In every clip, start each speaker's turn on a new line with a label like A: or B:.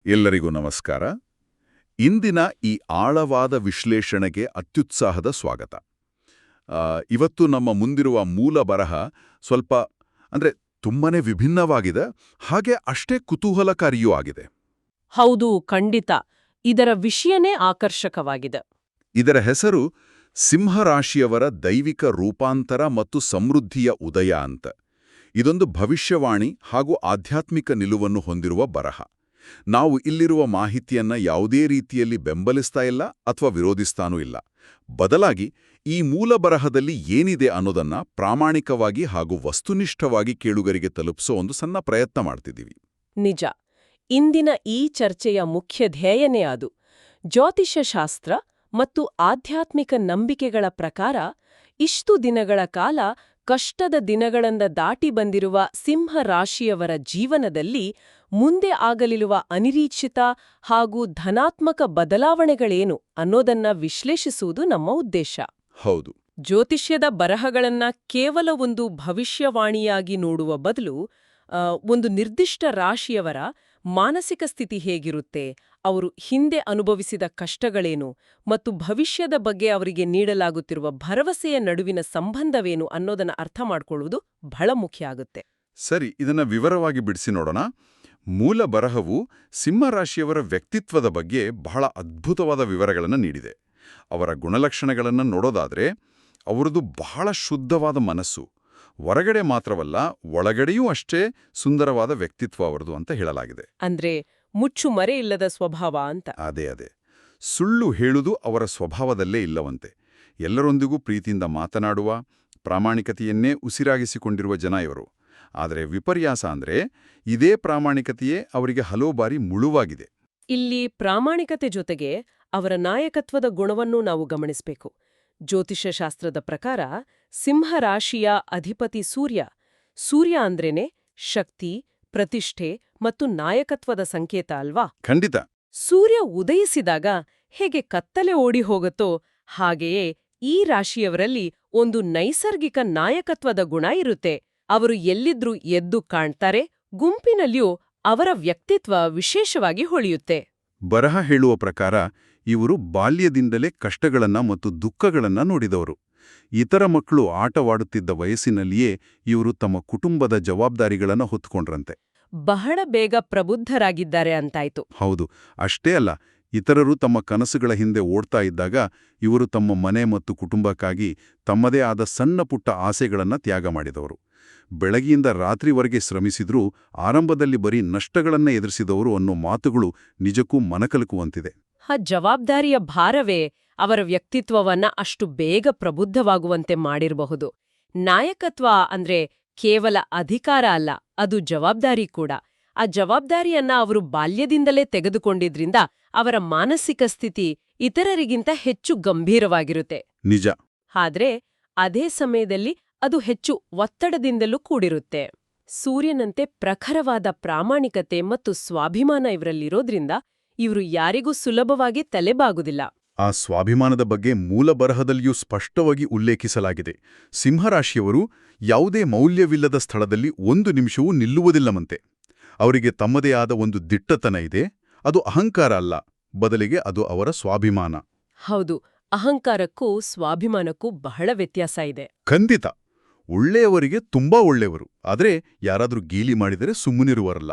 A: ಎಲ್ಲರಿಗೂ ನಮಸ್ಕಾರ. ಇಂದಿನ ಈ ಆಳವಾದ ವಿಶ್ಲೇಷಣೆಗೆ ಅತ್ಯುತ್ಸಾಹದ ಸ್ವಾಗತ. ಇವತ್ತು ನಮ್ಮ ಮುಂದಿರುವ ಮೂಲ ಬರಹ ಸ್ವಲ್ಪ ತುಂಬಾನೇ ವಿಭಿನ್ನವಾಗಿದೆ, ಹಾಗೆ ಅಷ್ಟೇ ಕುತೂಹಲಕಾರಿಯೂ ಆಗಿದೆ.
B: ಹೌದು, ಖಂಡಿತ. ಇದರ ವಿಷಯನೇ ಆಕರ್ಷಕವಾಗಿದೆ.
A: ಇದರ ಹೆಸರು ಸಿಂಹರಾಶಿಯವರ ದೈವಿಕ ರೂಪಾಂತರ ಮತ್ತು ಸಮೃದ್ಧಿಯ ಉದಯ ಅಂತ. ಇದೊಂದು ಭವಿಷ್ಯವಾಣಿ ಹಾಗೂ ಆಧ್ಯಾತ್ಮಿಕ ನಿಲುವನ್ನು ಹೊಂದಿರುವ ಬರಹ. ನಾವು ಇಲ್ಲಿರುವ ಮಾಹಿತಿಯನ್ನ ಯಾವುದೇ ರೀತಿಯಲ್ಲಿ ಬೆಂಬಲಿಸ್ತಾ ಇಲ್ಲ ಅಥವಾ ವಿರೋಧಿಸ್ತಾನೂ ಇಲ್ಲ. ಬದಲಾಗಿ ಈ ಮೂಲ ಬರಹದಲ್ಲಿ ಏನಿದೆ ಅನ್ನೋದನ್ನ ಪ್ರಾಮಾಣಿಕವಾಗಿ ಹಾಗೂ ವಸ್ತುನಿಷ್ಠವಾಗಿ ಕೇಳುಗರಿಗೆ ತಲುಪಿಸೋ ಒಂದು ಸಣ್ಣ ಪ್ರಯತ್ನ ಮಾಡ್ತಿದ್ದೀವಿ.
B: ನಿಜ. ಇಂದಿನ ಈ ಚರ್ಚೆಯ ಮುಖ್ಯ ಧ್ಯೇಯನೇ ಅದು. ಜ್ಯೋತಿಷ್ಯಶಾಸ್ತ್ರ ಮತ್ತು ಆಧ್ಯಾತ್ಮಿಕ ನಂಬಿಕೆಗಳ ಪ್ರಕಾರ ಇಷ್ಟು ದಿನಗಳ ಕಾಲ ಕಷ್ಟದ ದಿನಗಳಿಂದ ದಾಟಿ ಬಂದಿರುವ ಸಿಂಹ ರಾಶಿಯವರ ಜೀವನದಲ್ಲಿ ಮುಂದೆ ಆಗಲಿರುವ ಅನಿರೀಕ್ಷಿತ ಹಾಗೂ ಧನಾತ್ಮಕ ಬದಲಾವಣೆಗಳೇನು ಅನ್ನೋದನ್ನ ವಿಶ್ಲೇಷಿಸುವುದು ನಮ್ಮ ಉದ್ದೇಶ.
A: ಹೌದು.
B: ಜ್ಯೋತಿಷ್ಯದ ಬರಹಗಳನ್ನ ಕೇವಲ ಒಂದು ಭವಿಷ್ಯವಾಣಿಯಾಗಿ ನೋಡುವ ಬದಲು ಒಂದು ನಿರ್ದಿಷ್ಟ ರಾಶಿಯವರ ಮಾನಸಿಕ ಸ್ಥಿತಿ ಹೇಗಿರುತ್ತೆ, ಅವರು ಹಿಂದೆ ಅನುಭವಿಸಿದ ಕಷ್ಟಗಳೇನು ಮತ್ತು ಭವಿಷ್ಯದ ಬಗ್ಗೆ ಅವರಿಗೆ ನೀಡಲಾಗುತ್ತಿರುವ ಭರವಸೆಯ ನಡುವಿನ ಸಂಬಂಧವೇನು ಅನ್ನೋದನ್ನ ಅರ್ಥ ಮಾಡ್ಕೊಳ್ಳುವುದು ಬಹಳ ಮುಖ್ಯ ಆಗುತ್ತೆ.
A: ಸರಿ, ಇದನ್ನ ವಿವರವಾಗಿ ಬಿಡಿಸಿ ನೋಡೋಣ. ಮೂಲ ಬರಹವು ಸಿಂಹರಾಶಿಯವರ ವ್ಯಕ್ತಿತ್ವದ ಬಗ್ಗೆ ಬಹಳ ಅದ್ಭುತವಾದ ವಿವರಗಳನ್ನು ನೀಡಿದೆ. ಅವರ ಗುಣಲಕ್ಷಣಗಳನ್ನು ನೋಡೋದಾದ್ರೆ ಅವರದು ಬಹಳ ಶುದ್ಧವಾದ ಮನಸ್ಸು, ಹೊರಗಡೆ ಮಾತ್ರವಲ್ಲ ಒಳಗಡೆಯೂ ಅಷ್ಟೇ ಸುಂದರವಾದ ವ್ಯಕ್ತಿತ್ವ ಅವರದು ಅಂತ ಹೇಳಲಾಗಿದೆ.
B: ಅಂದ್ರೆ ಮುಚ್ಚು ಮರೆ ಇಲ್ಲದ ಸ್ವಭಾವ ಅಂತ.
A: ಅದೇ ಸುಳ್ಳು ಹೇಳುವುದು ಅವರ ಸ್ವಭಾವದಲ್ಲೇ ಇಲ್ಲವಂತೆ. ಎಲ್ಲರೊಂದಿಗೂ ಪ್ರೀತಿಯಿಂದ ಮಾತನಾಡುವ, ಪ್ರಾಮಾಣಿಕತೆಯನ್ನೇ ಉಸಿರಾಗಿಸಿಕೊಂಡಿರುವ ಜನ ಇವರು. ಆದರೆ ವಿಪರ್ಯಾಸ ಅಂದ್ರೆ ಇದೇ ಪ್ರಾಮಾಣಿಕತೆಯೇ ಅವರಿಗೆ ಹಲವು ಬಾರಿ ಮುಳುವಾಗಿದೆ.
B: ಇಲ್ಲಿ ಪ್ರಾಮಾಣಿಕತೆ ಜೊತೆಗೆ ಅವರ ನಾಯಕತ್ವದ ಗುಣವನ್ನೂ ನಾವು ಗಮನಿಸಬೇಕು. ಜ್ಯೋತಿಷ್ಯಶಾಸ್ತ್ರದ ಪ್ರಕಾರ ಸಿಂಹರಾಶಿಯ ಅಧಿಪತಿ ಸೂರ್ಯ ಅಂದ್ರೇನೆ ಶಕ್ತಿ, ಪ್ರತಿಷ್ಠೆ ಮತ್ತು ನಾಯಕತ್ವದ ಸಂಕೇತ ಅಲ್ವಾ?
A: ಖಂಡಿತ.
B: ಸೂರ್ಯ ಉದಯಿಸಿದಾಗ ಹೇಗೆ ಕತ್ತಲೆ ಓಡಿ ಹೋಗುತ್ತೋ ಹಾಗೆಯೇ ಈ ರಾಶಿಯವರಲ್ಲಿ ಒಂದು ನೈಸರ್ಗಿಕ ನಾಯಕತ್ವದ ಗುಣ ಇರುತ್ತೆ. ಅವರು ಎಲ್ಲಿದ್ರೂ ಎದ್ದು ಕಾಣ್ತಾರೆ, ಗುಂಪಿನಲ್ಲಿಯೂ ಅವರ ವ್ಯಕ್ತಿತ್ವ ವಿಶೇಷವಾಗಿ ಹೊಳೆಯುತ್ತೆ.
A: ಬರಹ ಹೇಳುವ ಪ್ರಕಾರ ಇವರು ಬಾಲ್ಯದಿಂದಲೇ ಕಷ್ಟಗಳನ್ನ ಮತ್ತು ದುಃಖಗಳನ್ನ ನೋಡಿದವರು. ಇತರ ಮಕ್ಕಳು ಆಟವಾಡುತ್ತಿದ್ದ ವಯಸ್ಸಿನಲ್ಲಿಯೇ ಇವರು ತಮ್ಮ ಕುಟುಂಬದ ಜವಾಬ್ದಾರಿಗಳನ್ನ ಹೊತ್ತುಕೊಂಡ್ರಂತೆ.
B: ಬಹಳ ಬೇಗ ಪ್ರಬುದ್ಧರಾಗಿದ್ದಾರೆ ಅಂತಾಯ್ತು.
A: ಹೌದು. ಅಷ್ಟೇ ಅಲ್ಲ, ಇತರರು ತಮ್ಮ ಕನಸುಗಳ ಹಿಂದೆ ಓಡ್ತಾ ಇದ್ದಾಗ ಇವರು ತಮ್ಮ ಮನೆ ಮತ್ತು ಕುಟುಂಬಕ್ಕಾಗಿ ತಮ್ಮದೇ ಆದ ಸಣ್ಣ ಪುಟ್ಟ ಆಸೆಗಳನ್ನ ತ್ಯಾಗ ಮಾಡಿದವರು. ಬೆಳಗಿಯಿಂದ ರಾತ್ರಿವರೆಗೆ ಶ್ರಮಿಸಿದ್ರೂ ಆರಂಭದಲ್ಲಿ ಬರೀ ನಷ್ಟಗಳನ್ನ ಎದುರಿಸಿದವರು ಅನ್ನೋ ಮಾತುಗಳು ನಿಜಕ್ಕೂ ಮನಕಲುಕುವಂತಿದೆ.
B: ಆ ಜವಾಬ್ದಾರಿಯ ಭಾರವೇ ಅವರ ವ್ಯಕ್ತಿತ್ವವನ್ನ ಅಷ್ಟು ಬೇಗ ಪ್ರಬುದ್ಧವಾಗುವಂತೆ ಮಾಡಿರಬಹುದು. ನಾಯಕತ್ವ ಅಂದ್ರೆ ಕೇವಲ ಅಧಿಕಾರ ಅಲ್ಲ, ಅದು ಜವಾಬ್ದಾರಿ ಕೂಡ. ಆ ಜವಾಬ್ದಾರಿಯನ್ನ ಅವರು ಬಾಲ್ಯದಿಂದಲೇ ತೆಗೆದುಕೊಂಡಿದ್ರಿಂದ ಅವರ ಮಾನಸಿಕ ಸ್ಥಿತಿ ಇತರರಿಗಿಂತ ಹೆಚ್ಚು ಗಂಭೀರವಾಗಿರುತ್ತೆ.
A: ನಿಜ.
B: ಆದ್ರೆ ಅದೇ ಸಮಯದಲ್ಲಿ ಅದು ಹೆಚ್ಚು ಒತ್ತಡದಿಂದಲೂ ಕೂಡಿರುತ್ತೆ. ಸೂರ್ಯನಂತೆ ಪ್ರಖರವಾದ ಪ್ರಾಮಾಣಿಕತೆ ಮತ್ತು ಸ್ವಾಭಿಮಾನ ಇವರಲ್ಲಿರೋದ್ರಿಂದ ಇವರು ಯಾರಿಗೂ ಸುಲಭವಾಗಿ ತಲೆಬಾಗುವುದಿಲ್ಲ.
A: ಆ ಸ್ವಾಭಿಮಾನದ ಬಗ್ಗೆ ಮೂಲ ಬರಹದಲ್ಲಿಯೂ ಸ್ಪಷ್ಟವಾಗಿ ಉಲ್ಲೇಖಿಸಲಾಗಿದೆ. ಸಿಂಹರಾಶಿಯವರು ಯಾವುದೇ ಮೌಲ್ಯವಿಲ್ಲದ ಸ್ಥಳದಲ್ಲಿ ಒಂದು ನಿಮಿಷವೂ ನಿಲ್ಲುವುದಿಲ್ಲವಂತೆ. ಅವರಿಗೆ ತಮ್ಮದೇ ಆದ ಒಂದು ದಿಟ್ಟತನ ಇದೆ. ಅದು ಅಹಂಕಾರ ಅಲ್ಲ, ಬದಲಿಗೆ ಅದು ಅವರ ಸ್ವಾಭಿಮಾನ.
B: ಹೌದು, ಅಹಂಕಾರಕ್ಕೂ ಸ್ವಾಭಿಮಾನಕ್ಕೂ ಬಹಳ ವ್ಯತ್ಯಾಸ ಇದೆ.
A: ಖಂಡಿತ. ಒಳ್ಳೆಯವರಿಗೆ ತುಂಬಾ ಒಳ್ಳೆಯವರು, ಆದರೆ ಯಾರಾದ್ರೂ ಗೇಲಿ ಮಾಡಿದರೆ ಸುಮ್ಮನಿರುವರಲ್ಲ.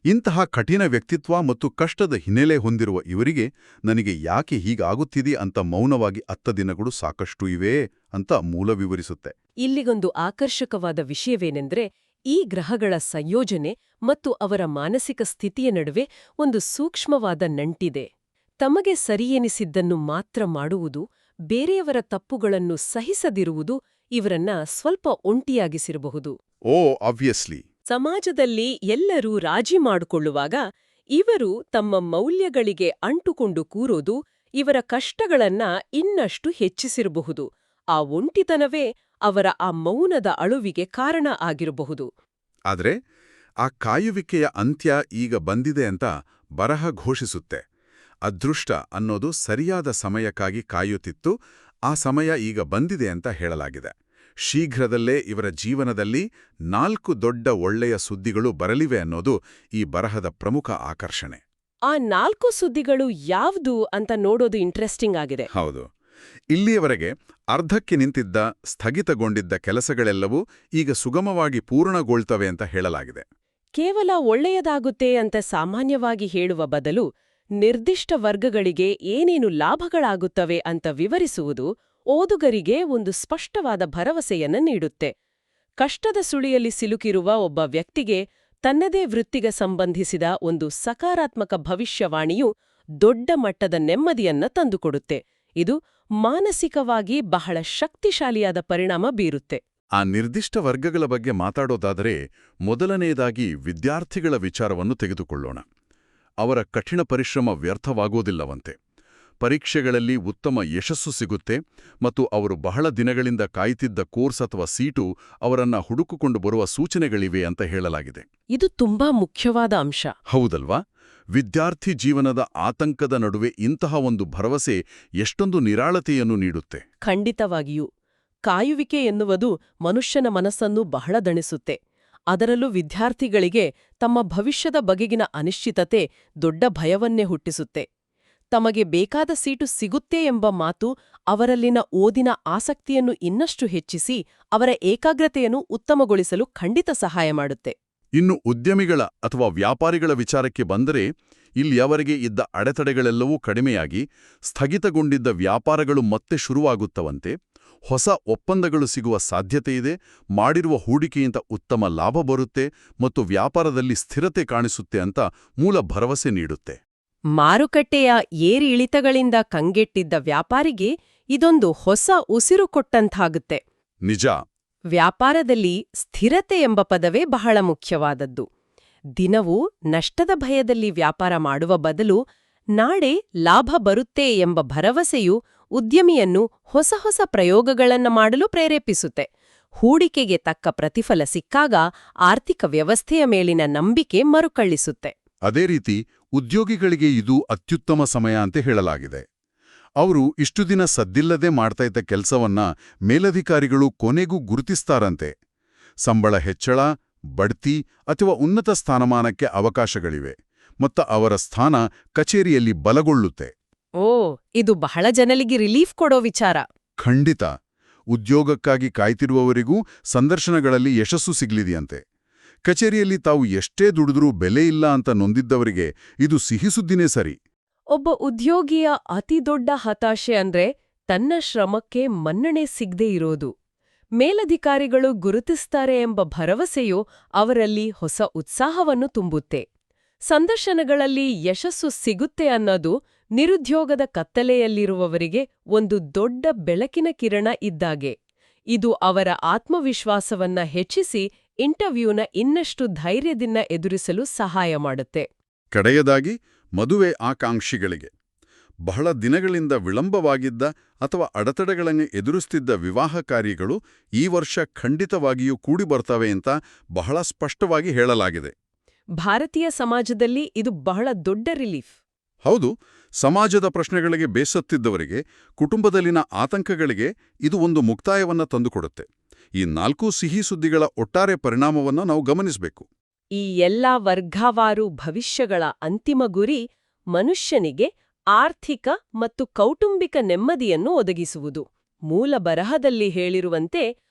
A: ಇಂತಹ ಕಠಿಣ ವ್ಯಕ್ತಿತ್ವ ಮತ್ತು ಕಷ್ಟದ ಹಿನ್ನೆಲೆ ಹೊಂದಿರುವ ಇವರಿಗೆ ನನಗೆ ಯಾಕೆ ಹೀಗಾಗುತ್ತಿದೆ ಅಂತ ಮೌನವಾಗಿ 10 ದಿನಗಳು ಸಾಕಷ್ಟು ಇವೆ ಅಂತ ಮೂಲ ವಿವರಿಸುತ್ತೆ.
B: ಇಲ್ಲಿಗೊಂದು ಆಕರ್ಷಕವಾದ ವಿಷಯವೇನೆಂದ್ರೆ ಈ ಗ್ರಹಗಳ ಸಂಯೋಜನೆ ಮತ್ತು ಅವರ ಮಾನಸಿಕ ಸ್ಥಿತಿಯ ನಡುವೆ ಒಂದು ಸೂಕ್ಷ್ಮವಾದ ನಂಟಿದೆ. ತಮಗೆ ಸರಿಯೆನಿಸಿದ್ದನ್ನು ಮಾತ್ರ ಮಾಡುವುದು, ಬೇರೆಯವರ ತಪ್ಪುಗಳನ್ನು ಸಹಿಸದಿರುವುದು ಇವರನ್ನ ಸ್ವಲ್ಪ ಒಂಟಿಯಾಗಿಸಿರಬಹುದು.
A: ಆಬ್ವಿಯಸ್ಲಿ.
B: ಸಮಾಜದಲ್ಲಿ ಎಲ್ಲರೂ ರಾಜಿ ಮಾಡಿಕೊಳ್ಳುವಾಗ ಇವರು ತಮ್ಮ ಮೌಲ್ಯಗಳಿಗೆ ಅಂಟುಕೊಂಡು ಕೂರೋದು ಇವರ ಕಷ್ಟಗಳನ್ನ ಇನ್ನಷ್ಟು ಹೆಚ್ಚಿಸಿರಬಹುದು. ಆ ಒಂಟಿತನವೇ ಅವರ ಆ ಮೌನದ ಅಳುವಿಗೆ ಕಾರಣ ಆಗಿರಬಹುದು.
A: ಆದ್ರೆ ಆ ಕಾಯುವಿಕೆಯ ಅಂತ್ಯ ಈಗ ಬಂದಿದೆ ಅಂತ ಬರಹ ಘೋಷಿಸುತ್ತೆ. ಅದೃಷ್ಟ ಅನ್ನೋದು ಸರಿಯಾದ ಸಮಯಕ್ಕಾಗಿ ಕಾಯುತ್ತಿತ್ತು, ಆ ಸಮಯ ಈಗ ಬಂದಿದೆ ಅಂತ ಹೇಳಲಾಗಿದೆ. ಶೀಘ್ರದಲ್ಲೇ ಇವರ ಜೀವನದಲ್ಲಿ 4 ದೊಡ್ಡ ಒಳ್ಳೆಯ ಸುದ್ದಿಗಳು ಬರಲಿವೆ ಅನ್ನೋದು ಈ ಬರಹದ ಪ್ರಮುಖ ಆಕರ್ಷಣೆ.
B: ಆ 4 ಸುದ್ದಿಗಳು ಯಾವ್ದು ಅಂತ ನೋಡೋದು ಇಂಟ್ರೆಸ್ಟಿಂಗ್ ಆಗಿದೆ.
A: ಹೌದು. ಇಲ್ಲಿಯವರೆಗೆ ಅರ್ಧಕ್ಕೆ ನಿಂತಿದ್ದ ಸ್ಥಗಿತಗೊಂಡಿದ್ದ ಕೆಲಸಗಳೆಲ್ಲವೂ ಈಗ ಸುಗಮವಾಗಿ ಪೂರ್ಣಗೊಳ್ತವೆ ಅಂತ ಹೇಳಲಾಗಿದೆ.
B: ಕೇವಲ ಒಳ್ಳೆಯದಾಗುತ್ತೆ ಅಂತ ಸಾಮಾನ್ಯವಾಗಿ ಹೇಳುವ ಬದಲು ನಿರ್ದಿಷ್ಟ ವರ್ಗಗಳಿಗೆ ಏನೇನು ಲಾಭಗಳಾಗುತ್ತವೆ ಅಂತ ವಿವರಿಸುವುದು ಓದುಗರಿಗೆ ಒಂದು ಸ್ಪಷ್ಟವಾದ ಭರವಸೆಯನ್ನ ನೀಡುತ್ತೆ. ಕಷ್ಟದ ಸುಳಿಯಲ್ಲಿ ಸಿಲುಕಿರುವ ಒಬ್ಬ ವ್ಯಕ್ತಿಗೆ ತನ್ನದೇ ವೃತ್ತಿಗೆ ಸಂಬಂಧಿಸಿದ ಒಂದು ಸಕಾರಾತ್ಮಕ ಭವಿಷ್ಯವಾಣಿಯು ದೊಡ್ಡ ಮಟ್ಟದ ನೆಮ್ಮದಿಯನ್ನ ತಂದುಕೊಡುತ್ತೆ. ಇದು ಮಾನಸಿಕವಾಗಿ ಬಹಳ ಶಕ್ತಿಶಾಲಿಯಾದ ಪರಿಣಾಮ ಬೀರುತ್ತೆ.
A: ಆ ನಿರ್ದಿಷ್ಟ ವರ್ಗಗಳ ಬಗ್ಗೆ ಮಾತಾಡೋದಾದರೆ ಮೊದಲನೆಯದಾಗಿ ವಿದ್ಯಾರ್ಥಿಗಳ ವಿಚಾರವನ್ನು ತೆಗೆದುಕೊಳ್ಳೋಣ. ಅವರ ಕಠಿಣ ಪರಿಶ್ರಮ ವ್ಯರ್ಥವಾಗೋದಿಲ್ಲವಂತೆ. ಪರೀಕ್ಷೆಗಳಲ್ಲಿ ಉತ್ತಮ ಯಶಸ್ಸು ಸಿಗುತ್ತೆ ಮತ್ತು ಅವರು ಬಹಳ ದಿನಗಳಿಂದ ಕಾಯ್ತಿದ್ದ ಕೋರ್ಸ್ ಅಥವಾ ಸೀಟು ಅವರನ್ನ ಹುಡುಕಿಕೊಂಡು ಬರುವ ಸೂಚನೆಗಳಿವೆ ಅಂತ ಹೇಳಲಾಗಿದೆ.
B: ಇದು ತುಂಬಾ ಮುಖ್ಯವಾದ ಅಂಶ.
A: ಹೌದಲ್ವಾ? ವಿದ್ಯಾರ್ಥಿ ಜೀವನದ ಆತಂಕದ ನಡುವೆ ಇಂತಹ ಒಂದು ಭರವಸೆ ಎಷ್ಟೊಂದು ನಿರಾಳತೆಯನ್ನು ನೀಡುತ್ತೆ.
B: ಖಂಡಿತವಾಗಿಯೂ. ಕಾಯುವಿಕೆ ಎನ್ನುವುದು ಮನುಷ್ಯನ ಮನಸ್ಸನ್ನು ಬಹಳ ದಣಿಸುತ್ತೆ. ಅದರಲ್ಲೂ ವಿದ್ಯಾರ್ಥಿಗಳಿಗೆ ತಮ್ಮ ಭವಿಷ್ಯದ ಬಗೆಗಿನ ಅನಿಶ್ಚಿತತೆ ದೊಡ್ಡ ಭಯವನ್ನೇ ಹುಟ್ಟಿಸುತ್ತೆ. ತಮಗೆ ಬೇಕಾದ ಸೀಟು ಸಿಗುತ್ತೆ ಎಂಬ ಮಾತು ಅವರಲ್ಲಿನ ಓದಿನ ಆಸಕ್ತಿಯನ್ನು ಇನ್ನಷ್ಟು ಹೆಚ್ಚಿಸಿ ಅವರ ಏಕಾಗ್ರತೆಯನ್ನು ಉತ್ತಮಗೊಳಿಸಲು ಖಂಡಿತ ಸಹಾಯ ಮಾಡುತ್ತೆ.
A: ಇನ್ನು ಉದ್ಯಮಿಗಳ ಅಥವಾ ವ್ಯಾಪಾರಿಗಳ ವಿಚಾರಕ್ಕೆ ಬಂದರೆ ಇಲ್ಲಿ ಅವರಿಗೆ ಇದ್ದ ಅಡೆತಡೆಗಳೆಲ್ಲವೂ ಕಡಿಮೆಯಾಗಿ ಸ್ಥಗಿತಗೊಂಡಿದ್ದ ವ್ಯಾಪಾರಗಳು ಮತ್ತೆ ಶುರುವಾಗುತ್ತವಂತೆ. ಹೊಸ ಒಪ್ಪಂದಗಳು ಸಿಗುವ ಸಾಧ್ಯತೆಯಿದೆ, ಮಾಡಿರುವ ಹೂಡಿಕೆಯಿಂದ ಉತ್ತಮ ಲಾಭ ಬರುತ್ತೆ ಮತ್ತು ವ್ಯಾಪಾರದಲ್ಲಿ ಸ್ಥಿರತೆ ಕಾಣಿಸುತ್ತೆ ಅಂತ ಮೂಲ ಭರವಸೆ ನೀಡುತ್ತೆ.
B: ಮಾರುಕಟ್ಟೆಯ ಏರಿ ಇಳಿತಗಳಿಂದ ಕಂಗೆಟ್ಟಿದ್ದ ವ್ಯಾಪಾರಿಗೆ ಇದೊಂದು ಹೊಸ ಉಸಿರು ಕೊಟ್ಟಂತಾಗುತ್ತೆ.
A: ನಿಜ.
B: ವ್ಯಾಪಾರದಲ್ಲಿ ಸ್ಥಿರತೆ ಎಂಬ ಪದವೇ ಬಹಳ ಮುಖ್ಯವಾದದ್ದು. ದಿನವೂ ನಷ್ಟದ ಭಯದಲ್ಲಿ ವ್ಯಾಪಾರ ಮಾಡುವ ಬದಲು ನಾಳೆ ಲಾಭ ಬರುತ್ತೆ ಎಂಬ ಭರವಸೆಯು ಉದ್ಯಮಿಯನ್ನು ಹೊಸ ಹೊಸ ಪ್ರಯೋಗಗಳನ್ನ ಮಾಡಲು ಪ್ರೇರೇಪಿಸುತ್ತೆ. ಹೂಡಿಕೆಗೆ ತಕ್ಕ ಪ್ರತಿಫಲ ಸಿಕ್ಕಾಗ ಆರ್ಥಿಕ ವ್ಯವಸ್ಥೆಯ ಮೇಲಿನ ನಂಬಿಕೆ ಮರುಕಳಿಸುತ್ತೆ.
A: ಅದೇ ರೀತಿ ಉದ್ಯೋಗಿಗಳಿಗೆ ಇದು ಅತ್ಯುತ್ತಮ ಸಮಯ ಅಂತ ಹೇಳಲಾಗಿದೆ. ಅವರು ಇಷ್ಟು ದಿನ ಸದ್ದಿಲ್ಲದೆ ಮಾಡ್ತಾ ಇದ್ದ ಕೆಲಸವನ್ನ ಮೇಲಧಿಕಾರಿಗಳು ಕೊನೆಗೂ ಗುರುತಿಸ್ತಾರಂತೆ. ಸಂಬಳ ಹೆಚ್ಚಳ, ಬಡ್ತಿ ಅಥವಾ ಉನ್ನತ ಸ್ಥಾನಮಾನಕ್ಕೆ ಅವಕಾಶಗಳಿವೆ ಮತ್ತು ಅವರ ಸ್ಥಾನ ಕಚೇರಿಯಲ್ಲಿ ಬಲಗೊಳ್ಳುತ್ತೆ.
B: ಓ, ಇದು ಬಹಳ ಜನರಿಗೆ ರಿಲೀಫ್ ಕೊಡೋ ವಿಚಾರ.
A: ಖಂಡಿತ. ಉದ್ಯೋಗಕ್ಕಾಗಿ ಕಾಯ್ತಿರುವವರಿಗೂ ಸಂದರ್ಶನಗಳಲ್ಲಿ ಯಶಸ್ಸು ಸಿಗ್ಲಿದೆಯಂತೆ. ಕಚೇರಿಯಲ್ಲಿ ತಾವು ಎಷ್ಟೇ ದುಡಿದ್ರೂ ಬೆಲೆ ಇಲ್ಲ ಅಂತ ನೊಂದಿದ್ದವರಿಗೆ ಇದು ಸಿಹಿಸುದ್ದಿನೇ ಸರಿ.
B: ಒಬ್ಬ ಉದ್ಯೋಗಿಯ ಅತಿದೊಡ್ಡ ಹತಾಶೆ ಅಂದ್ರೆ ತನ್ನ ಶ್ರಮಕ್ಕೆ ಮನ್ನಣೆ ಸಿಗದೇ ಇರೋದು. ಮೇಲಧಿಕಾರಿಗಳು ಗುರುತಿಸ್ತಾರೆ ಎಂಬ ಭರವಸೆಯು ಅವರಲ್ಲಿ ಹೊಸ ಉತ್ಸಾಹವನ್ನು ತುಂಬುತ್ತೆ. ಸಂದರ್ಶನಗಳಲ್ಲಿ ಯಶಸ್ಸು ಸಿಗುತ್ತೆ ಅನ್ನೋದು ನಿರುದ್ಯೋಗದ ಕತ್ತಲೆಯಲ್ಲಿರುವವರಿಗೆ ಒಂದು ದೊಡ್ಡ ಬೆಳಕಿನ ಕಿರಣ ಇದ್ದಾಗೆ. ಇದು ಅವರ ಆತ್ಮವಿಶ್ವಾಸವನ್ನ ಹೆಚ್ಚಿಸಿ ಇಂಟರ್ವ್ಯೂನ ಇನ್ನಷ್ಟು ಧೈರ್ಯದಿಂದ ಎದುರಿಸಲು ಸಹಾಯ ಮಾಡುತ್ತೆ.
A: ಕಡೆಯದಾಗಿ ಮದುವೆ ಆಕಾಂಕ್ಷಿಗಳಿಗೆ ಬಹಳ ದಿನಗಳಿಂದ ವಿಳಂಬವಾಗಿದ್ದ ಅಥವಾ ಅಡೆತಡೆಗಳನ್ನು ಎದುರಿಸುತ್ತಿದ್ದ ವಿವಾಹ ಕಾರ್ಯಗಳು ಈ ವರ್ಷ ಖಂಡಿತವಾಗಿಯೂ ಕೂಡಿ ಬರ್ತವೆ ಅಂತ ಬಹಳ ಸ್ಪಷ್ಟವಾಗಿ ಹೇಳಲಾಗಿದೆ.
B: ಭಾರತೀಯ ಸಮಾಜದಲ್ಲಿ ಇದು ಬಹಳ ದೊಡ್ಡ ರಿಲೀಫ್.
A: ಹೌದು. ಸಮಾಜದ ಪ್ರಶ್ನೆಗಳಿಗೆ ಬೇಸತ್ತಿದ್ದವರಿಗೆ, ಕುಟುಂಬದಲ್ಲಿನ ಆತಂಕಗಳಿಗೆ ಇದು ಒಂದು ಮುಕ್ತಾಯವನ್ನ ತಂದುಕೊಡುತ್ತೆ. ಈ 4 ಸಿಹಿ ಸುದ್ದಿಗಳ ಒಟ್ಟಾರೆ ಪರಿಣಾಮವನ್ನು ನಾವು ಗಮನಿಸಬೇಕು.
B: ಈ ಎಲ್ಲಾ ವರ್ಗವಾರು ಭವಿಷ್ಯಗಳ ಅಂತಿಮ ಗುರಿ ಮನುಷ್ಯನಿಗೆ ಆರ್ಥಿಕ ಮತ್ತು ಕೌಟುಂಬಿಕ ನೆಮ್ಮದಿಯನ್ನು ಒದಗಿಸುವುದು. ಮೂಲ ಬರಹದಲ್ಲಿ ಹೇಳಿರುವಂತೆ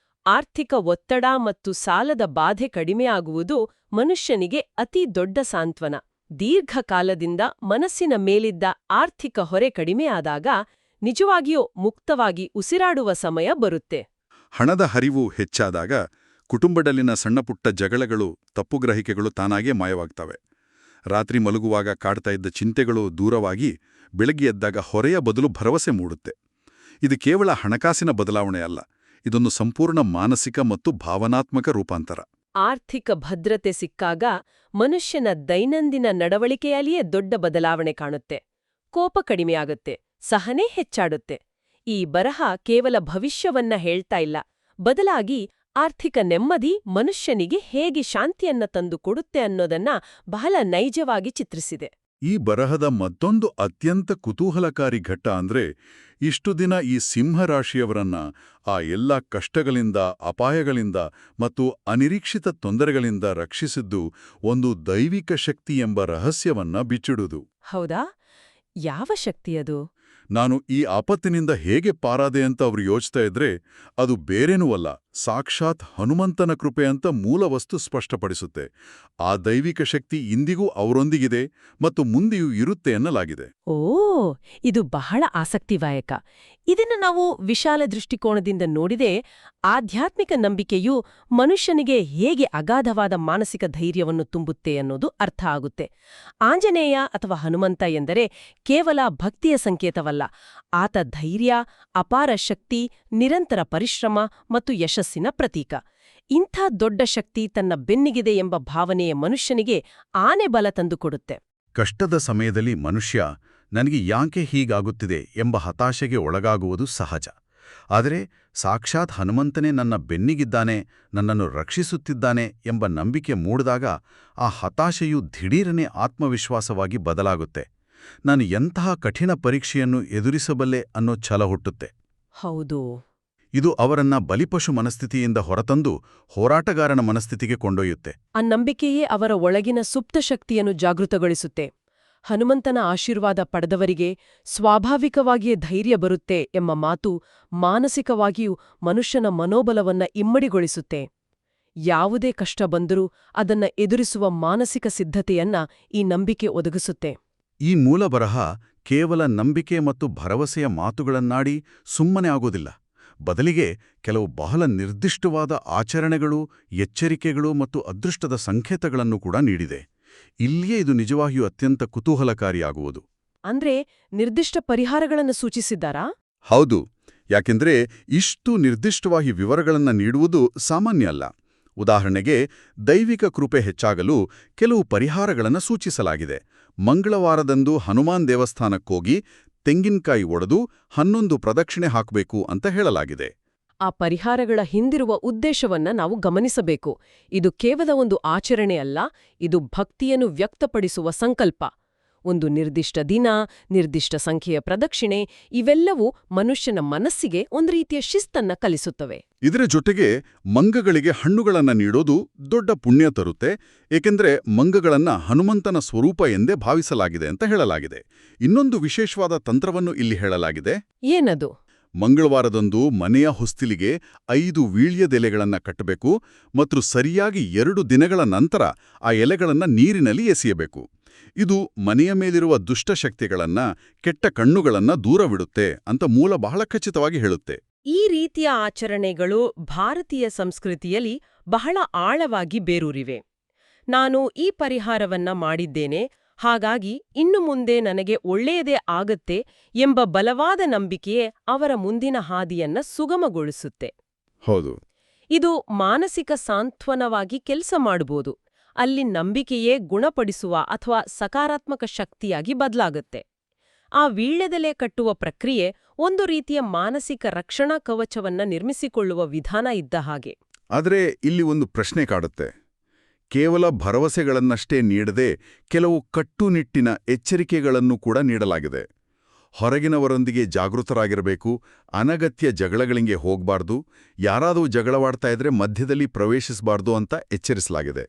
B: ಆರ್ಥಿಕ ಒತ್ತಡ ಮತ್ತು ಸಾಲದ ಬಾಧೆ ಕಡಿಮೆಯಾಗುವುದು ಮನುಷ್ಯನಿಗೆ ಅತಿ ದೊಡ್ಡ ಸಾಂತ್ವನ. ದೀರ್ಘಕಾಲದಿಂದ ಮನಸ್ಸಿನ ಮೇಲಿದ್ದ ಆರ್ಥಿಕ ಹೊರೆ ಕಡಿಮೆಯಾದಾಗ ನಿಜವಾಗಿಯೂ ಮುಕ್ತವಾಗಿ ಉಸಿರಾಡುವ ಸಮಯ ಬರುತ್ತೆ.
A: ಹಣದ ಹರಿವು ಹೆಚ್ಚಾದಾಗ ಕುಟುಂಬದಲ್ಲಿನ ಸಣ್ಣಪುಟ್ಟ ಜಗಳಗಳು, ತಪ್ಪುಗ್ರಹಿಕೆಗಳು ತಾನಾಗೇ ಮಾಯವಾಗ್ತವೆ. ರಾತ್ರಿ ಮಲಗುವಾಗ ಕಾಡ್ತಾ ಇದ್ದ ಚಿಂತೆಗಳು ದೂರವಾಗಿ ಬೆಳಗ್ಗೆ ಎದ್ದಾಗ ಹೊರೆಯ ಬದಲು ಭರವಸೆ ಮೂಡುತ್ತೆ. ಇದು ಕೇವಲ ಹಣಕಾಸಿನ ಬದಲಾವಣೆ ಅಲ್ಲ, ಇದೊಂದು ಸಂಪೂರ್ಣ ಮಾನಸಿಕ ಮತ್ತು ಭಾವನಾತ್ಮಕ ರೂಪಾಂತರ.
B: ಆರ್ಥಿಕ ಭದ್ರತೆ ಸಿಕ್ಕಾಗ ಮನುಷ್ಯನ ದೈನಂದಿನ ನಡವಳಿಕೆಯಲ್ಲಿಯೇ ದೊಡ್ಡ ಬದಲಾವಣೆ ಕಾಣುತ್ತೆ. ಕೋಪ ಕಡಿಮೆಯಾಗುತ್ತೆ, ಸಹನೆ ಹೆಚ್ಚಾಡುತ್ತೆ. ಈ ಬರಹ ಕೇವಲ ಭವಿಷ್ಯವನ್ನ ಹೇಳ್ತಾ ಇಲ್ಲ, ಬದಲಾಗಿ ಆರ್ಥಿಕ ನೆಮ್ಮದಿ ಮನುಷ್ಯನಿಗೆ ಹೇಗೆ ಶಾಂತಿಯನ್ನ ತಂದು ಕೊಡುತ್ತೆ ಅನ್ನೋದನ್ನ ಬಹಳ ನೈಜವಾಗಿ ಚಿತ್ರಿಸಿದೆ.
A: ಈ ಬರಹದ ಮತ್ತೊಂದು ಅತ್ಯಂತ ಕುತೂಹಲಕಾರಿ ಘಟ್ಟ ಅಂದ್ರೆ, ಇಷ್ಟು ದಿನ ಈ ಸಿಂಹರಾಶಿಯವರನ್ನ ಆ ಎಲ್ಲ ಕಷ್ಟಗಳಿಂದ, ಅಪಾಯಗಳಿಂದ ಮತ್ತು ಅನಿರೀಕ್ಷಿತ ತೊಂದರೆಗಳಿಂದ ರಕ್ಷಿಸಿದ್ದು ಒಂದು ದೈವಿಕ ಶಕ್ತಿ ಎಂಬ ರಹಸ್ಯವನ್ನ ಬಿಚ್ಚಿಡುವುದು.
B: ಹೌದಾ? ಯಾವ ಶಕ್ತಿಯದು?
A: ನಾನು ಈ ಆಪತ್ತಿನಿಂದ ಹೇಗೆ ಪಾರಾದೆ ಅಂತ ಅವರು ಯೋಚಿಸ್ತಾ ಇದ್ರೆ ಅದು ಬೇರೇನೂ ಅಲ್ಲ, ಸಾಕ್ಷಾತ್ ಹನುಮಂತನ ಕೃಪೆ ಅಂತ ಮೂಲ ವಸ್ತು ಸ್ಪಷ್ಟಪಡಿಸುತ್ತೆ. ಆ ದೈವಿಕ ಶಕ್ತಿ ಇಂದಿಗೂ ಅವರೊಂದಿಗಿದೆ ಮತ್ತು ಮುಂದೆಯೂ ಇರುತ್ತೆ ಎನ್ನಲಾಗಿದೆ.
B: ಓ, ಇದು ಬಹಳ ಆಸಕ್ತಿದಾಯಕ. ಇದನ್ನು ನಾವು ವಿಶಾಲ ದೃಷ್ಟಿಕೋನದಿಂದ ನೋಡಿದೆ, ಆಧ್ಯಾತ್ಮಿಕ ನಂಬಿಕೆಯು ಮನುಷ್ಯನಿಗೆ ಹೇಗೆ ಅಗಾಧವಾದ ಮಾನಸಿಕ ಧೈರ್ಯವನ್ನು ತುಂಬುತ್ತೆ ಅನ್ನೋದು ಅರ್ಥ ಆಗುತ್ತೆ. ಆಂಜನೇಯ ಅಥವಾ ಹನುಮಂತ ಎಂದರೆ ಕೇವಲ ಭಕ್ತಿಯ ಸಂಕೇತವಲ್ಲ, ಆತ ಧೈರ್ಯ, ಅಪಾರ ಶಕ್ತಿ, ನಿರಂತರ ಪರಿಶ್ರಮ ಮತ್ತು ಯಶಸ್ಸಿನ ಪ್ರತೀಕ. ಇಂಥ ದೊಡ್ಡ ಶಕ್ತಿ ತನ್ನ ಬೆನ್ನಿಗಿದೆ ಎಂಬ ಭಾವನೆಯ ಮನುಷ್ಯನಿಗೆ ಆನೆ ಬಲ ತಂದುಕೊಡುತ್ತೆ.
A: ಕಷ್ಟದ ಸಮಯದಲ್ಲಿ ಮನುಷ್ಯ ನನಗೆ ಯಾಕೆ ಹೀಗಾಗುತ್ತಿದೆ ಎಂಬ ಹತಾಶೆಗೆ ಒಳಗಾಗುವುದು ಸಹಜ. ಆದರೆ ಸಾಕ್ಷಾತ್ ಹನುಮಂತನೇ ನನ್ನ ಬೆನ್ನಿಗಿದ್ದಾನೆ, ನನ್ನನ್ನು ರಕ್ಷಿಸುತ್ತಿದ್ದಾನೆ ಎಂಬ ನಂಬಿಕೆ ಮೂಡಿದಾಗ ಆ ಹತಾಶೆಯು ದಿಢೀರನೆ ಆತ್ಮವಿಶ್ವಾಸವಾಗಿ ಬದಲಾಗುತ್ತೆ. ನಾನು ಎಂತಹ ಕಠಿಣ ಪರೀಕ್ಷೆಯನ್ನು ಎದುರಿಸಬಲ್ಲೆ ಅನ್ನೋ ಛಲ ಹುಟ್ಟುತ್ತೆ.
B: ಹೌದು.
A: ಇದು ಅವರನ್ನ ಬಲಿಪಶು ಮನಸ್ಥಿತಿಯಿಂದ ಹೊರತಂದು ಹೋರಾಟಗಾರನ ಮನಸ್ಥಿತಿಗೆ ಕೊಂಡೊಯ್ಯುತ್ತೆ.
B: ಆ ನಂಬಿಕೆಯೇ ಅವರ ಒಳಗಿನ ಸುಪ್ತ ಶಕ್ತಿಯನ್ನು ಜಾಗೃತಗೊಳಿಸುತ್ತೆ. ಹನುಮಂತನ ಆಶೀರ್ವಾದ ಪಡೆದವರಿಗೆ ಸ್ವಾಭಾವಿಕವಾಗಿಯೇ ಧೈರ್ಯ ಬರುತ್ತೆ ಎಂಬ ಮಾತು ಮಾನಸಿಕವಾಗಿಯೂ ಮನುಷ್ಯನ ಮನೋಬಲವನ್ನ ಇಮ್ಮಡಿಗೊಳಿಸುತ್ತೆ. ಯಾವುದೇ ಕಷ್ಟ ಬಂದರೂ ಅದನ್ನ ಎದುರಿಸುವ ಮಾನಸಿಕ ಸಿದ್ಧತೆಯನ್ನ ಈ ನಂಬಿಕೆ ಒದಗಿಸುತ್ತೆ.
A: ಈ ಮೂಲಬರಹ ಕೇವಲ ನಂಬಿಕೆ ಮತ್ತು ಭರವಸೆಯ ಮಾತುಗಳನ್ನಾಡಿ ಸುಮ್ಮನೆ ಆಗೋದಿಲ್ಲ. ಬದಲಿಗೆ ಕೆಲವು ಬಹಳ ನಿರ್ದಿಷ್ಟವಾದ ಆಚರಣೆಗಳು, ಎಚ್ಚರಿಕೆಗಳು ಮತ್ತು ಅದೃಷ್ಟದ ಸಂಕೇತಗಳನ್ನು ಕೂಡ ನೀಡಿದೆ. ಇಲ್ಲಿಯೇ ಇದು ನಿಜವಾಗಿಯೂ ಅತ್ಯಂತ ಕುತೂಹಲಕಾರಿಯಾಗುವುದು.
B: ಅಂದ್ರೆ ನಿರ್ದಿಷ್ಟ ಪರಿಹಾರಗಳನ್ನು ಸೂಚಿಸಿದ್ದಾರಾ?
A: ಹೌದು, ಯಾಕೆಂದ್ರೆ ಇಷ್ಟು ನಿರ್ದಿಷ್ಟವಾಗಿ ವಿವರಗಳನ್ನು ನೀಡುವುದು ಸಾಮಾನ್ಯ ಅಲ್ಲ. ಉದಾಹರಣೆಗೆ, ದೈವಿಕ ಕೃಪೆ ಹೆಚ್ಚಾಗಲು ಕೆಲವು ಪರಿಹಾರಗಳನ್ನು ಸೂಚಿಸಲಾಗಿದೆ. ಮಂಗಳವಾರದಂದು ಹನುಮಾನ್ ದೇವಸ್ಥಾನಕ್ಕೋಗಿ ತೆಂಗಿನಕಾಯಿ ಒಡೆದು 11 ಪ್ರದಕ್ಷಿಣೆ ಹಾಕಬೇಕು ಅಂತ ಹೇಳಲಾಗಿದೆ.
B: ಆ ಪರಿಹಾರಗಳ ಹಿಂದಿರುವ ಉದ್ದೇಶವನ್ನ ನಾವು ಗಮನಿಸಬೇಕು. ಇದು ಕೇವಲ ಒಂದು ಆಚರಣೆ ಅಲ್ಲ, ಇದು ಭಕ್ತಿಯನ್ನು ವ್ಯಕ್ತಪಡಿಸುವ ಸಂಕಲ್ಪ. ಒಂದು ನಿರ್ದಿಷ್ಟ ದಿನ, ನಿರ್ದಿಷ್ಟ ಸಂಖ್ಯೆಯ ಪ್ರದಕ್ಷಿಣೆ, ಇವೆಲ್ಲವೂ ಮನುಷ್ಯನ ಮನಸ್ಸಿಗೆ ಒಂದು ರೀತಿಯ ಶಿಸ್ತನ್ನ ಕಲಿಸುತ್ತವೆ.
A: ಇದರ ಜೊತೆಗೆ ಮಂಗಗಳಿಗೆ ಹಣ್ಣುಗಳನ್ನು ನೀಡೋದು ದೊಡ್ಡ ಪುಣ್ಯ ತರುತ್ತೆ, ಏಕೆಂದ್ರೆ ಮಂಗಗಳನ್ನ ಹನುಮಂತನ ಸ್ವರೂಪ ಎಂದೇ ಭಾವಿಸಲಾಗಿದೆ ಅಂತ ಹೇಳಲಾಗಿದೆ. ಇನ್ನೊಂದು ವಿಶೇಷವಾದ ತಂತ್ರವನ್ನು ಇಲ್ಲಿ ಹೇಳಲಾಗಿದೆ.
B: ಏನದು?
A: ಮಂಗಳವಾರದಂದು ಮನೆಯ ಹೊಸ್ತಿಲಿಗೆ 5 ವೀಳ್ಯದೆಲೆಗಳನ್ನು ಕಟ್ಟಬೇಕು ಮತ್ತು ಸರಿಯಾಗಿ 2 ದಿನಗಳ ನಂತರ ಆ ಎಲೆಗಳನ್ನು ನೀರಿನಲ್ಲಿ ಎಸೆಯಬೇಕು. ಇದು ಮನೆಯ ಮೇಲಿರುವ ದುಷ್ಟಶಕ್ತಿಗಳನ್ನ, ಕೆಟ್ಟ ಕಣ್ಣುಗಳನ್ನ ದೂರವಿಡುತ್ತೆ ಅಂತ ಮೂಲ ಬಹಳ ಖಚಿತವಾಗಿ ಹೇಳುತ್ತೆ.
B: ಈ ರೀತಿಯ ಆಚರಣೆಗಳು ಭಾರತೀಯ ಸಂಸ್ಕೃತಿಯಲ್ಲಿ ಬಹಳ ಆಳವಾಗಿ ಬೇರೂರಿವೆ. ನಾನು ಈ ಪರಿಹಾರವನ್ನ ಮಾಡಿದ್ದೇನೆ, ಹಾಗಾಗಿ ಇನ್ನು ಮುಂದೆ ನನಗೆ ಒಳ್ಳೆಯದೇ ಆಗತ್ತೆ ಎಂಬ ಬಲವಾದ ನಂಬಿಕೆಯೇ ಅವರ ಮುಂದಿನ ಹಾದಿಯನ್ನ ಸುಗಮಗೊಳಿಸುತ್ತೆ.
A: ಹೌದು,
B: ಇದು ಮಾನಸಿಕ ಸಾಂತ್ವನವಾಗಿ ಕೆಲಸ ಮಾಡಬಹುದು. ಅಲ್ಲಿ ನಂಬಿಕೆಯೇ ಗುಣಪಡಿಸುವ ಅಥವಾ ಸಕಾರಾತ್ಮಕ ಶಕ್ತಿಯಾಗಿ ಬದಲಾಗುತ್ತೆ. ಆ ವೀಳ್ಯದೆಲೆ ಕಟ್ಟುವ ಪ್ರಕ್ರಿಯೆ ಒಂದು ರೀತಿಯ ಮಾನಸಿಕ ರಕ್ಷಣಾ ಕವಚವನ್ನ ನಿರ್ಮಿಸಿಕೊಳ್ಳುವ ವಿಧಾನ ಇದ್ದ ಹಾಗೆ.
A: ಆದರೆ ಇಲ್ಲಿ ಒಂದು ಪ್ರಶ್ನೆ ಕಾಡುತ್ತೆ. ಕೇವಲ ಭರವಸೆಗಳನ್ನಷ್ಟೇ ನೀಡದೆ ಕೆಲವು ಕಟ್ಟುನಿಟ್ಟಿನ ಎಚ್ಚರಿಕೆಗಳನ್ನು ಕೂಡ ನೀಡಲಾಗಿದೆ. ಹೊರಗಿನವರೊಂದಿಗೆ ಜಾಗೃತರಾಗಿರಬೇಕು, ಅನಗತ್ಯ ಜಗಳಗಳಿಗೆ ಹೋಗಬಾರ್ದು, ಯಾರಾದರೂ ಜಗಳವಾಡ್ತಾ ಇದ್ರೆ ಮಧ್ಯದಲ್ಲಿ ಪ್ರವೇಶಿಸಬಾರ್ದು ಅಂತ ಎಚ್ಚರಿಸಲಾಗಿದೆ.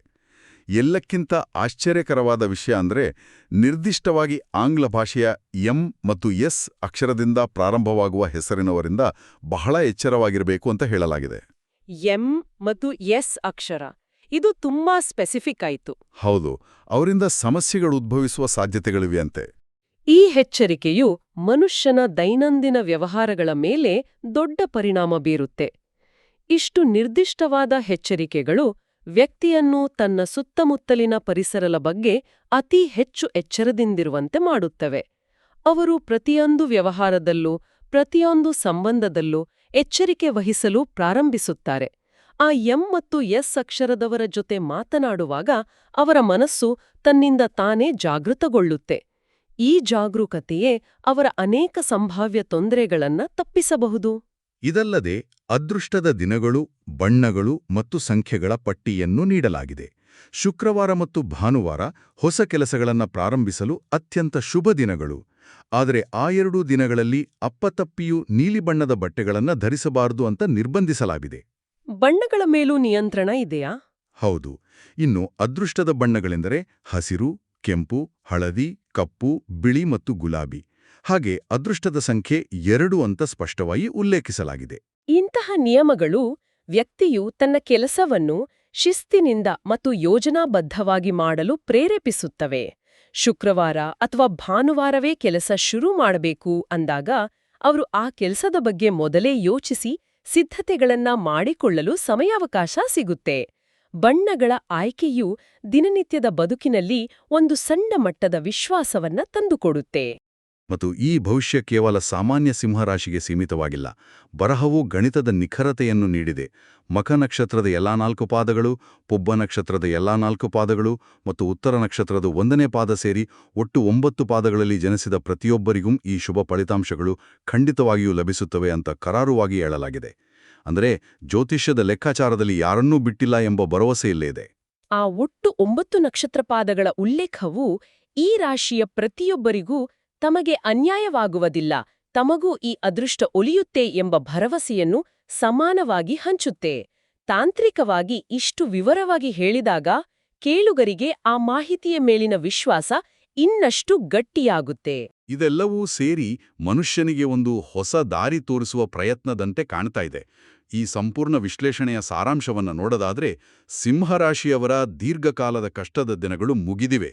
A: ಎಲ್ಲಕ್ಕಿಂತ ಆಶ್ಚರ್ಯಕರವಾದ ವಿಷಯ ಅಂದ್ರೆ, ನಿರ್ದಿಷ್ಟವಾಗಿ ಆಂಗ್ಲ ಭಾಷೆಯ ಎಂ ಮತ್ತು ಎಸ್ ಅಕ್ಷರದಿಂದ ಪ್ರಾರಂಭವಾಗುವ ಹೆಸರಿನವರಿಂದ ಬಹಳ ಎಚ್ಚರವಾಗಿರಬೇಕು ಅಂತ ಹೇಳಲಾಗಿದೆ.
B: ಎಂ ಮತ್ತು ಎಸ್ ಅಕ್ಷರ, ಇದು ತುಂಬಾ ಸ್ಪೆಸಿಫಿಕ್ ಆಯಿತು.
A: ಹೌದು, ಅವರಿಂದ ಸಮಸ್ಯೆಗಳು ಉದ್ಭವಿಸುವ ಸಾಧ್ಯತೆಗಳಿವೆಯಂತೆ.
B: ಈ ಎಚ್ಚರಿಕೆಯು ಮನುಷ್ಯನ ದೈನಂದಿನ ವ್ಯವಹಾರಗಳ ಮೇಲೆ ದೊಡ್ಡ ಪರಿಣಾಮ ಬೀರುತ್ತೆ. ಇಷ್ಟು ನಿರ್ದಿಷ್ಟವಾದ ಎಚ್ಚರಿಕೆಗಳು ವ್ಯಕ್ತಿಯನ್ನು ತನ್ನ ಸುತ್ತಮುತ್ತಲಿನ ಪರಿಸರದ ಬಗ್ಗೆ ಅತಿ ಹೆಚ್ಚು ಎಚ್ಚರದಿಂದಿರುವಂತೆ ಮಾಡುತ್ತವೆ. ಅವರು ಪ್ರತಿಯೊಂದು ವ್ಯವಹಾರದಲ್ಲೂ, ಪ್ರತಿಯೊಂದು ಸಂಬಂಧದಲ್ಲೂ ಎಚ್ಚರಿಕೆ ವಹಿಸಲು ಪ್ರಾರಂಭಿಸುತ್ತಾರೆ. ಆ ಎಂ ಮತ್ತು ಎಸ್ ಅಕ್ಷರದವರ ಜೊತೆ ಮಾತನಾಡುವಾಗ ಅವರ ಮನಸ್ಸು ತನ್ನಿಂದ ತಾನೇ ಜಾಗೃತಗೊಳ್ಳುತ್ತೆ. ಈ ಜಾಗರೂಕತೆಯೇ ಅವರ ಅನೇಕ ಸಂಭಾವ್ಯ ತೊಂದರೆಗಳನ್ನ ತಪ್ಪಿಸಬಹುದು.
A: ಇದಲ್ಲದೆ ಅದೃಷ್ಟದ ದಿನಗಳು, ಬಣ್ಣಗಳು ಮತ್ತು ಸಂಖ್ಯೆಗಳ ಪಟ್ಟಿಯನ್ನು ನೀಡಲಾಗಿದೆ. ಶುಕ್ರವಾರ ಮತ್ತು ಭಾನುವಾರ ಹೊಸ ಕೆಲಸಗಳನ್ನು ಪ್ರಾರಂಭಿಸಲು ಅತ್ಯಂತ ಶುಭ ದಿನಗಳು. ಆದರೆ ಆ 2 ದಿನಗಳಲ್ಲಿ ಅಪ್ಪತಪ್ಪಿಯೂ ನೀಲಿ ಬಣ್ಣದ ಬಟ್ಟೆಗಳನ್ನು ಧರಿಸಬಾರದು ಅಂತ ನಿರ್ಬಂಧಿಸಲಾಗಿದೆ.
B: ಬಣ್ಣಗಳ ಮೇಲೂ ನಿಯಂತ್ರಣ ಇದೆಯಾ?
A: ಹೌದು. ಇನ್ನು ಅದೃಷ್ಟದ ಬಣ್ಣಗಳೆಂದರೆ ಹಸಿರು, ಕೆಂಪು, ಹಳದಿ, ಕಪ್ಪು, ಬಿಳಿ ಮತ್ತು ಗುಲಾಬಿ. ಹಾಗೆ ಅದೃಷ್ಟದ ಸಂಖ್ಯೆ 2 ಅಂತ ಸ್ಪಷ್ಟವಾಗಿ ಉಲ್ಲೇಖಿಸಲಾಗಿದೆ.
B: ಇಂತಹ ನಿಯಮಗಳು ವ್ಯಕ್ತಿಯು ತನ್ನ ಕೆಲಸವನ್ನು ಶಿಸ್ತಿನಿಂದ ಮತ್ತು ಯೋಜನಾಬದ್ಧವಾಗಿ ಮಾಡಲು ಪ್ರೇರೇಪಿಸುತ್ತವೆ. ಶುಕ್ರವಾರ ಅಥವಾ ಭಾನುವಾರವೇ ಕೆಲಸ ಶುರು ಮಾಡಬೇಕು ಅಂದಾಗ ಅವರು ಆ ಕೆಲಸದ ಬಗ್ಗೆ ಮೊದಲೇ ಯೋಚಿಸಿ ಸಿದ್ಧತೆಗಳನ್ನ ಮಾಡಿಕೊಳ್ಳಲು ಸಮಯಾವಕಾಶ ಸಿಗುತ್ತೆ. ಬಣ್ಣಗಳ ಆಯ್ಕೆಯು ದಿನನಿತ್ಯದ ಬದುಕಿನಲ್ಲಿ ಒಂದು ಸಣ್ಣ ಮಟ್ಟದ ವಿಶ್ವಾಸವನ್ನ ತಂದುಕೊಡುತ್ತೆ.
A: ಮತ್ತು ಈ ಭವಿಷ್ಯ ಕೇವಲ ಸಾಮಾನ್ಯ ಸಿಂಹರಾಶಿಗೆ ಸೀಮಿತವಾಗಿಲ್ಲ. ಬರಹವು ಗಣಿತದ ನಿಖರತೆಯನ್ನು ನೀಡಿದೆ. ಮಖ ನಕ್ಷತ್ರದ ಎಲ್ಲಾ 4 ಪಾದಗಳು, ಪುಬ್ಬ ನಕ್ಷತ್ರದ ಎಲ್ಲಾ 4 ಪಾದಗಳು ಮತ್ತು ಉತ್ತರ ನಕ್ಷತ್ರದ 1ನೇ ಪಾದ ಸೇರಿ ಒಟ್ಟು 9 ಪಾದಗಳಲ್ಲಿ ಜನಿಸಿದ ಪ್ರತಿಯೊಬ್ಬರಿಗೂ ಈ ಶುಭ ಫಲಿತಾಂಶಗಳು ಖಂಡಿತವಾಗಿಯೂ ಲಭಿಸುತ್ತವೆ ಅಂತ ಕರಾರುವಾಗಿ ಹೇಳಲಾಗಿದೆ. ಅಂದರೆ ಜ್ಯೋತಿಷ್ಯದ ಲೆಕ್ಕಾಚಾರದಲ್ಲಿ ಯಾರನ್ನೂ ಬಿಟ್ಟಿಲ್ಲ ಎಂಬ ಭರವಸೆಯಲ್ಲೇ ಇದೆ.
B: ಆ ಒಟ್ಟು 9 ನಕ್ಷತ್ರ ಪಾದಗಳ ಉಲ್ಲೇಖವು ಈ ರಾಶಿಯ ಪ್ರತಿಯೊಬ್ಬರಿಗೂ ತಮಗೆ ಅನ್ಯಾಯವಾಗುವುದಿಲ್ಲ, ತಮಗೂ ಈ ಅದೃಷ್ಟ ಒಲಿಯುತ್ತೆ ಎಂಬ ಭರವಸೆಯನ್ನು ಸಮಾನವಾಗಿ ಹಂಚುತ್ತೆ. ತಾಂತ್ರಿಕವಾಗಿ ಇಷ್ಟು ವಿವರವಾಗಿ ಹೇಳಿದಾಗ ಕೇಳುಗರಿಗೆ ಆ ಮಾಹಿತಿಯ ಮೇಲಿನ ವಿಶ್ವಾಸ ಇನ್ನಷ್ಟು ಗಟ್ಟಿಯಾಗುತ್ತೆ.
A: ಇದೆಲ್ಲವೂ ಸೇರಿ ಮನುಷ್ಯನಿಗೆ ಒಂದು ಹೊಸ ದಾರಿ ತೋರಿಸುವ ಪ್ರಯತ್ನದಂತೆ ಕಾಣ್ತಾ ಇದೆ. ಈ ಸಂಪೂರ್ಣ ವಿಶ್ಲೇಷಣೆಯ ಸಾರಾಂಶವನ್ನು ನೋಡೋದಾದ್ರೆ, ಸಿಂಹರಾಶಿಯವರ ದೀರ್ಘಕಾಲದ ಕಷ್ಟದ ದಿನಗಳು ಮುಗಿದಿವೆ.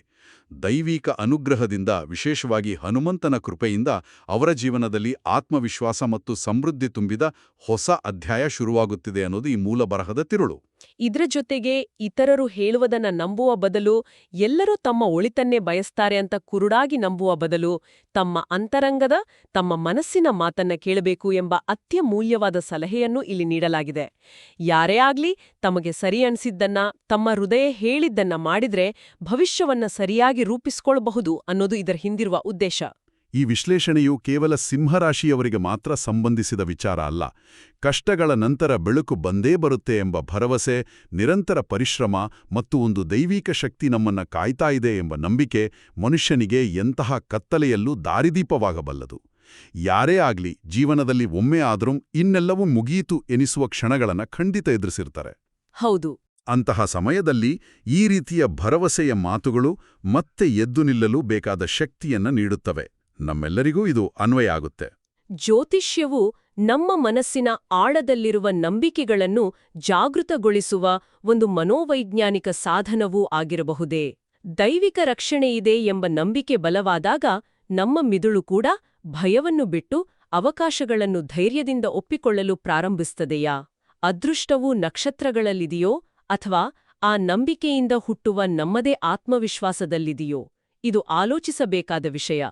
A: ದೈವಿಕ ಅನುಗ್ರಹದಿಂದ, ವಿಶೇಷವಾಗಿ ಹನುಮಂತನ ಕೃಪೆಯಿಂದ ಅವರ ಜೀವನದಲ್ಲಿ ಆತ್ಮವಿಶ್ವಾಸ ಮತ್ತು ಸಮೃದ್ಧಿ ತುಂಬಿದ ಹೊಸ ಅಧ್ಯಾಯ ಶುರುವಾಗುತ್ತಿದೆ ಅನ್ನೋದು ಈ ಮೂಲ ಬರಹದ ತಿರುಳು.
B: ಇದ್ರ ಜೊತೆಗೆ ಇತರರು ಹೇಳುವುದನ್ನ ನಂಬುವ ಬದಲು, ಎಲ್ಲರೂ ತಮ್ಮ ಒಳಿತನ್ನೇ ಬಯಸ್ತಾರೆ ಅಂತ ಕುರುಡಾಗಿ ನಂಬುವ ಬದಲು, ತಮ್ಮ ಅಂತರಂಗದ, ತಮ್ಮ ಮನಸ್ಸಿನ ಮಾತನ್ನ ಕೇಳಬೇಕು ಎಂಬ ಅತ್ಯಮೂಲ್ಯವಾದ ಸಲಹೆಯನ್ನು ಇಲ್ಲಿ ನೀಡಲಾಗಿದೆ. ಯಾರೇ ಆಗ್ಲಿ ತಮಗೆ ಸರಿ ಅನ್ಸಿದ್ದನ್ನ, ತಮ್ಮ ಹೃದಯ ಹೇಳಿದ್ದನ್ನ ಮಾಡಿದ್ರೆ ಭವಿಷ್ಯವನ್ನ ಸರಿಯಾಗಿ ರೂಪಿಸ್ಕೊಳ್ಬಹುದು ಅನ್ನೋದು ಇದರ ಹಿಂದಿರುವ ಉದ್ದೇಶ.
A: ಈ ವಿಶ್ಲೇಷಣೆಯು ಕೇವಲ ಸಿಂಹರಾಶಿಯವರಿಗೆ ಮಾತ್ರ ಸಂಬಂಧಿಸಿದ ವಿಚಾರ ಅಲ್ಲ. ಕಷ್ಟಗಳ ನಂತರ ಬೆಳಕು ಬಂದೇ ಬರುತ್ತೆ ಎಂಬ ಭರವಸೆ, ನಿರಂತರ ಪರಿಶ್ರಮ ಮತ್ತು ಒಂದು ದೈವಿಕ ಶಕ್ತಿ ನಮ್ಮನ್ನ ಕಾಯ್ತಾ ಇದೆ ಎಂಬ ನಂಬಿಕೆ ಮನುಷ್ಯನಿಗೆ ಎಂತಹ ಕತ್ತಲೆಯಲ್ಲೂ ದಾರಿದೀಪವಾಗಬಲ್ಲದು. ಯಾರೇ ಆಗ್ಲಿ ಜೀವನದಲ್ಲಿ ಒಮ್ಮೆ ಆದ್ರೂ ಇನ್ನೆಲ್ಲವೂ ಮುಗಿಯಿತು ಎನಿಸುವ ಕ್ಷಣಗಳನ್ನ ಖಂಡಿತ ಎದುರಿಸಿರ್ತಾರೆ.
B: ಹೌದು.
A: ಅಂತಹ ಸಮಯದಲ್ಲಿ ಈ ರೀತಿಯ ಭರವಸೆಯ ಮಾತುಗಳು ಮತ್ತೆ ಎದ್ದು ನಿಲ್ಲಲು ಬೇಕಾದ ಶಕ್ತಿಯನ್ನ ನೀಡುತ್ತವೆ. ನಮ್ಮೆಲ್ಲರಿಗೂ ಇದು ಅನ್ವಯ ಆಗುತ್ತೆ.
B: ಜ್ಯೋತಿಷ್ಯವು ನಮ್ಮ ಮನಸ್ಸಿನ ಆಳದಲ್ಲಿರುವ ನಂಬಿಕೆಗಳನ್ನು ಜಾಗೃತಗೊಳಿಸುವ ಒಂದು ಮನೋವೈಜ್ಞಾನಿಕ ಸಾಧನವೂ ಆಗಿರಬಹುದೇ. ದೈವಿಕ ರಕ್ಷಣೆಯಿದೆ ಎಂಬ ನಂಬಿಕೆ ಬಲವಾದಾಗ ನಮ್ಮ ಮಿದುಳು ಕೂಡ ಭಯವನ್ನು ಬಿಟ್ಟು ಅವಕಾಶಗಳನ್ನು ಧೈರ್ಯದಿಂದ ಒಪ್ಪಿಕೊಳ್ಳಲು ಪ್ರಾರಂಭಿಸುತ್ತದೆಯಾ? ಅದೃಷ್ಟವು ನಕ್ಷತ್ರಗಳಲ್ಲಿದೆಯೋ ಅಥವಾ ಆ ನಂಬಿಕೆಯಿಂದ ಹುಟ್ಟುವ ನಮ್ಮದೇ ಆತ್ಮವಿಶ್ವಾಸದಲ್ಲಿದೆಯೋ? ಇದು ಆಲೋಚಿಸಬೇಕಾದ ವಿಷಯ.